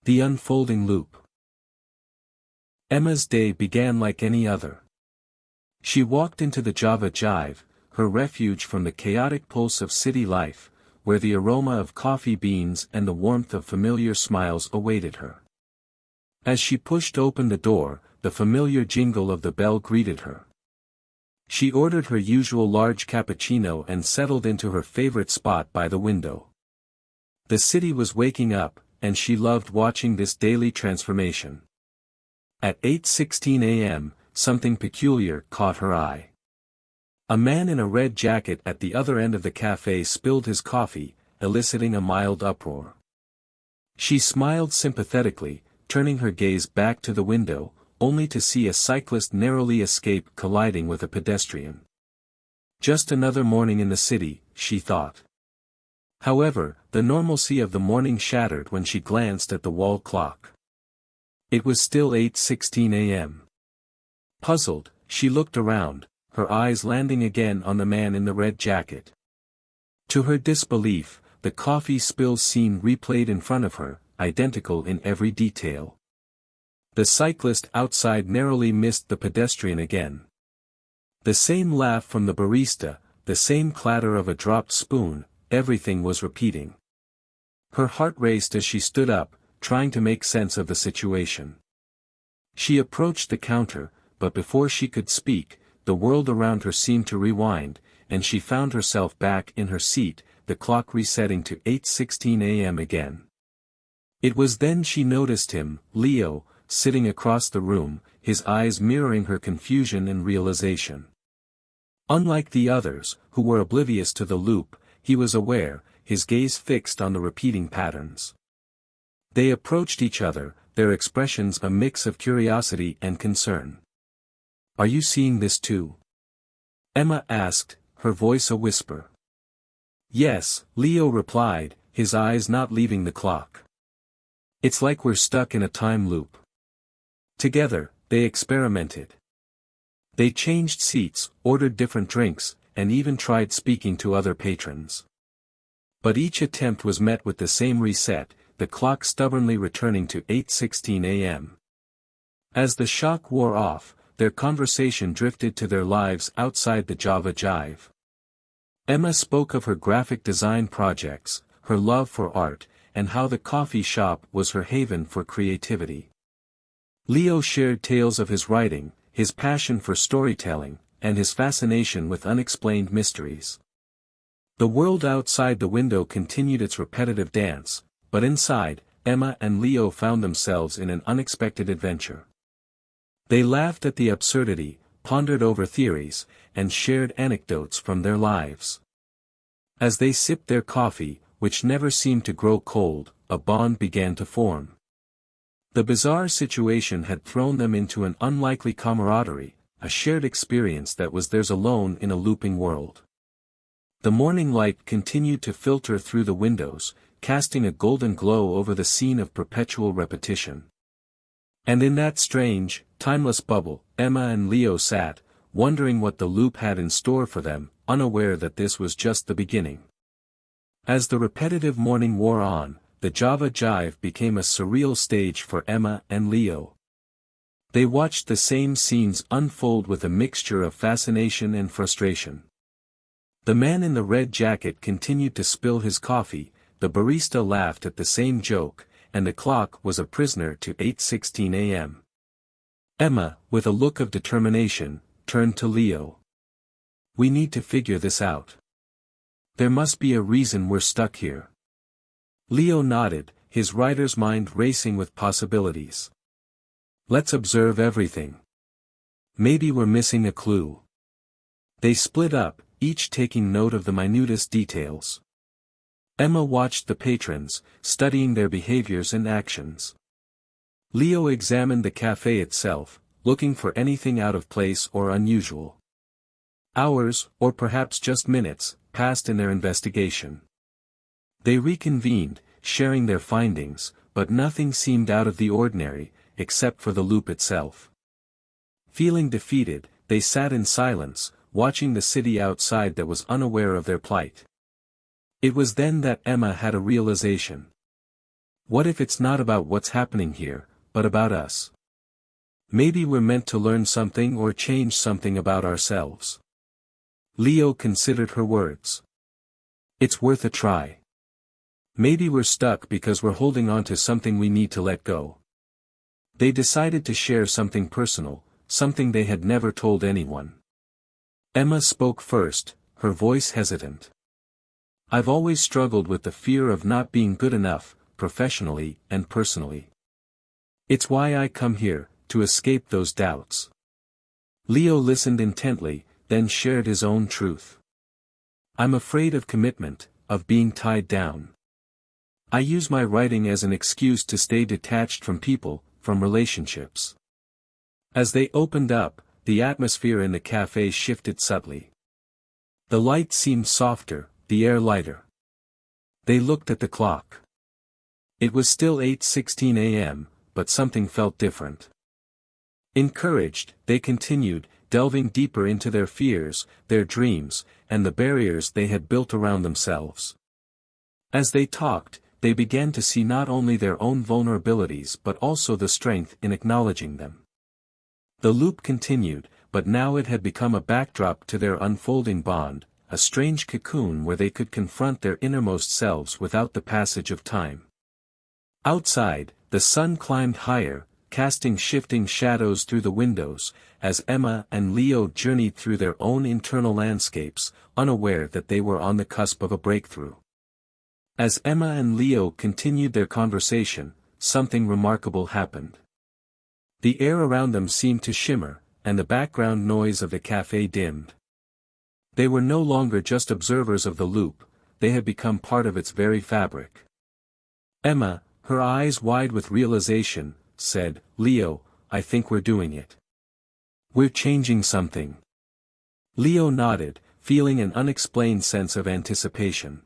The unfolding loop. Emma's day began like any other. She walked into the Java Jive, her refuge from the chaotic pulse of city life, where the aroma of coffee beans and the warmth of familiar smiles awaited her. As she pushed open the door, the familiar jingle of the bell greeted her. She ordered her usual large cappuccino and settled into her favorite spot by the window. The city was waking up, and she loved watching this daily transformation. At 8:16 a.m., something peculiar caught her eye. A man in a red jacket at the other end of the cafe spilled his coffee, eliciting a mild uproar. She smiled sympathetically, turning her gaze back to the window, only to see a cyclist narrowly escape colliding with a pedestrian. Just another morning in the city, she thought. However, the normalcy of the morning shattered when she glanced at the wall clock. It was still 8:16 a.m. Puzzled, she looked around, her eyes landing again on the man in the red jacket. To her disbelief, the coffee spill scene replayed in front of her, identical in every detail. The cyclist outside narrowly missed the pedestrian again. The same laugh from the barista, the same clatter of a dropped spoon, everything was repeating. Her heart raced as she stood up, trying to make sense of the situation. She approached the counter, but before she could speak, the world around her seemed to rewind, and she found herself back in her seat, the clock resetting to 8:16 a.m. again. It was then she noticed him, Leo, sitting across the room, his eyes mirroring her confusion and realization. Unlike the others, who were oblivious to the loop, he was aware, his gaze fixed on the repeating patterns. They approached each other, their expressions a mix of curiosity and concern. "Are you seeing this too?" Emma asked, her voice a whisper. "Yes," Leo replied, his eyes not leaving the clock. "It's like we're stuck in a time loop." Together, they experimented. They changed seats, ordered different drinks, and even tried speaking to other patrons. But each attempt was met with the same reset, the clock stubbornly returning to 8:16 a.m. As the shock wore off, their conversation drifted to their lives outside the Java Jive. Emma spoke of her graphic design projects, her love for art, and how the coffee shop was her haven for creativity. Leo shared tales of his writing, his passion for storytelling, and his fascination with unexplained mysteries. The world outside the window continued its repetitive dance, but inside, Emma and Leo found themselves in an unexpected adventure. They laughed at the absurdity, pondered over theories, and shared anecdotes from their lives. As they sipped their coffee, which never seemed to grow cold, a bond began to form. The bizarre situation had thrown them into an unlikely camaraderie, a shared experience that was theirs alone in a looping world. The morning light continued to filter through the windows, casting a golden glow over the scene of perpetual repetition. And in that strange, timeless bubble, Emma and Leo sat, wondering what the loop had in store for them, unaware that this was just the beginning. As the repetitive morning wore on, the Java Jive became a surreal stage for Emma and Leo. They watched the same scenes unfold with a mixture of fascination and frustration. The man in the red jacket continued to spill his coffee, the barista laughed at the same joke, and the clock was a prisoner to 8:16 a.m. Emma, with a look of determination, turned to Leo. "We need to figure this out. There must be a reason we're stuck here." Leo nodded, his writer's mind racing with possibilities. "Let's observe everything. Maybe we're missing a clue." They split up, each taking note of the minutest details. Emma watched the patrons, studying their behaviors and actions. Leo examined the cafe itself, looking for anything out of place or unusual. Hours, or perhaps just minutes, passed in their investigation. They reconvened, sharing their findings, but nothing seemed out of the ordinary, except for the loop itself. Feeling defeated, they sat in silence, watching the city outside that was unaware of their plight. It was then that Emma had a realization. What if it's not about what's happening here, but about us? Maybe we're meant to learn something or change something about ourselves. Leo considered her words. It's worth a try. Maybe we're stuck because we're holding on to something we need to let go. They decided to share something personal, something they had never told anyone. Emma spoke first, her voice hesitant. I've always struggled with the fear of not being good enough, professionally and personally. It's why I come here, to escape those doubts. Leo listened intently, then shared his own truth. I'm afraid of commitment, of being tied down. I use my writing as an excuse to stay detached from people, from relationships. As they opened up, the atmosphere in the cafe shifted subtly. The light seemed softer, the air lighter. They looked at the clock. It was still 8:16 a.m., but something felt different. Encouraged, they continued, delving deeper into their fears, their dreams, and the barriers they had built around themselves. As they talked, they began to see not only their own vulnerabilities but also the strength in acknowledging them. The loop continued, but now it had become a backdrop to their unfolding bond, a strange cocoon where they could confront their innermost selves without the passage of time. Outside, the sun climbed higher, casting shifting shadows through the windows, as Emma and Leo journeyed through their own internal landscapes, unaware that they were on the cusp of a breakthrough. As Emma and Leo continued their conversation, something remarkable happened. The air around them seemed to shimmer, and the background noise of the cafe dimmed. They were no longer just observers of the loop, they had become part of its very fabric. Emma, her eyes wide with realization, said, Leo, I think we're doing it. We're changing something. Leo nodded, feeling an unexplained sense of anticipation.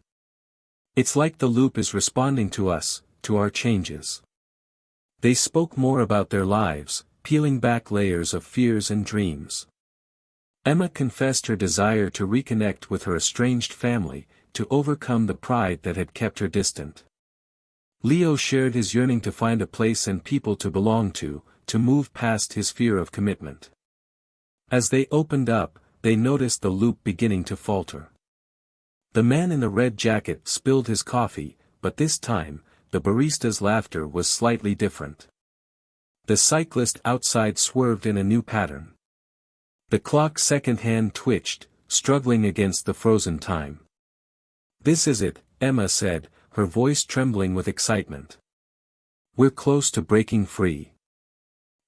It's like the loop is responding to us, to our changes. They spoke more about their lives, peeling back layers of fears and dreams. Emma confessed her desire to reconnect with her estranged family, to overcome the pride that had kept her distant. Leo shared his yearning to find a place and people to belong to move past his fear of commitment. As they opened up, they noticed the loop beginning to falter. The man in the red jacket spilled his coffee, but this time, the barista's laughter was slightly different. The cyclist outside swerved in a new pattern. The clock's second hand twitched, struggling against the frozen time. This is it, Emma said, her voice trembling with excitement. We're close to breaking free.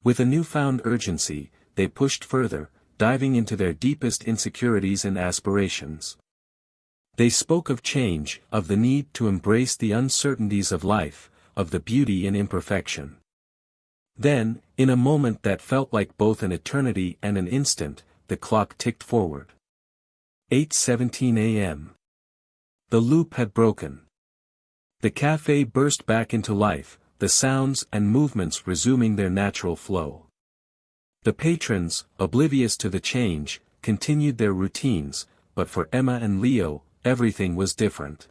With a newfound urgency, they pushed further, diving into their deepest insecurities and aspirations. They spoke of change, of the need to embrace the uncertainties of life, of the beauty in imperfection. Then, in a moment that felt like both an eternity and an instant, the clock ticked forward. 8:17 a.m. The loop had broken. The cafe burst back into life, the sounds and movements resuming their natural flow. The patrons, oblivious to the change, continued their routines, but for Emma and Leo, everything was different.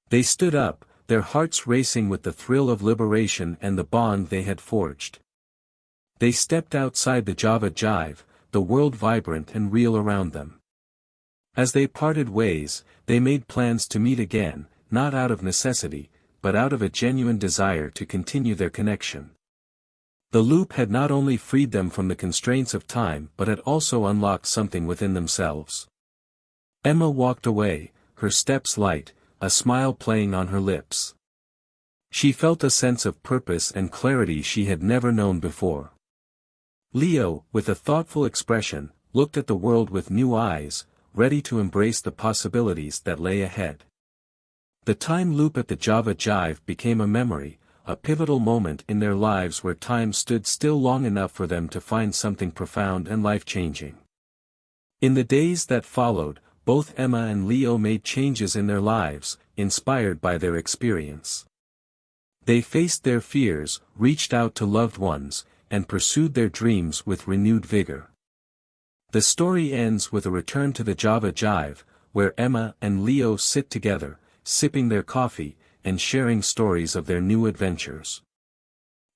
They stood up, their hearts racing with the thrill of liberation and the bond they had forged. They stepped outside the Java Jive, the world vibrant and real around them. As they parted ways, they made plans to meet again, not out of necessity, but out of a genuine desire to continue their connection. The loop had not only freed them from the constraints of time but had also unlocked something within themselves. Emma walked away, her steps light, a smile playing on her lips. She felt a sense of purpose and clarity she had never known before. Leo, with a thoughtful expression, looked at the world with new eyes, ready to embrace the possibilities that lay ahead. The time loop at the Java Jive became a memory, a pivotal moment in their lives where time stood still long enough for them to find something profound and life-changing. In the days that followed, both Emma and Leo made changes in their lives, inspired by their experience. They faced their fears, reached out to loved ones, and pursued their dreams with renewed vigor. The story ends with a return to the Java Jive, where Emma and Leo sit together, sipping their coffee, and sharing stories of their new adventures.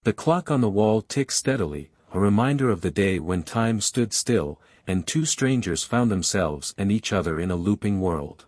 The clock on the wall ticked steadily, a reminder of the day when time stood still, and two strangers found themselves and each other in a looping world.